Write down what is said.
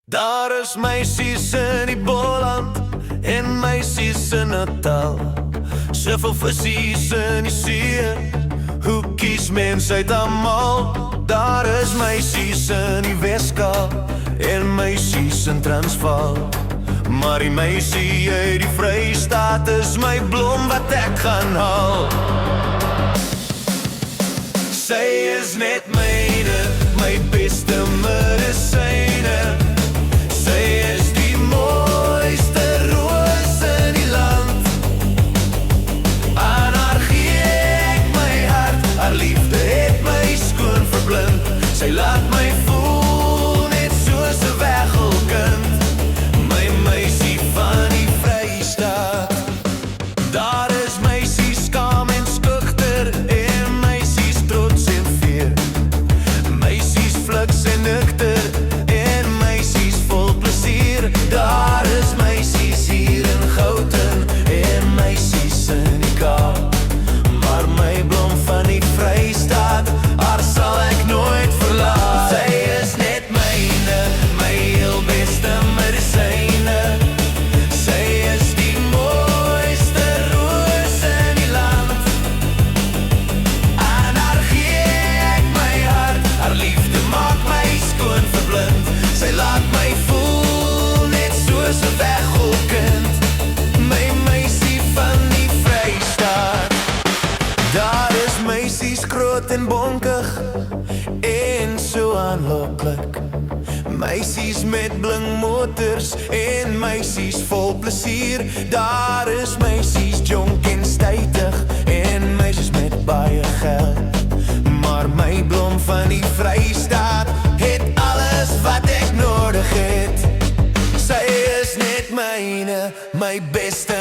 Daar is meisies in die Boland en meisies in Natal. Soveel visies in die see, hoe kies mens uit almal? Daar is meisies in die Weskaap en meisies in Transvaal. Maar die meisie uit die Vrystaat is my blom wat ek gaan haal. Sy is net myne, my beste medisyne. Sy is die mooiste roos in die land. Aan haar gee ek my hart, haar liefde het my skoon verblind. Sy laat my voel net soos 'n weggolkind, my meisie van die Vrystaat. Daar is meisies skaam en skugter en meisies trots en veer. Meisies fliks en nukter en meisies vol plesier. Daar is meisies hier in Gauteng en meisies in die Kaap. Maar my blom van die Vrystaat, haar sal ek nooit verlaat. Sy is net myne, my heel beste medisyne. Sy is die mooiste roos in die land. Aan haar gee ek my hart, haar liefde maak my skoon verblind. Sy laat my voel net soos 'n weggolkind, my meisie van die Vrystaat. Daar is meisies groot en bonkig en so aanloklik. Meisies met bling motors en meisies vol plesier. Daar is meisies jonk en stytig en meisies met baie geld. Maar my blom van die Vrystaat het alles wat ek nodig het. Sy is net myne, my beste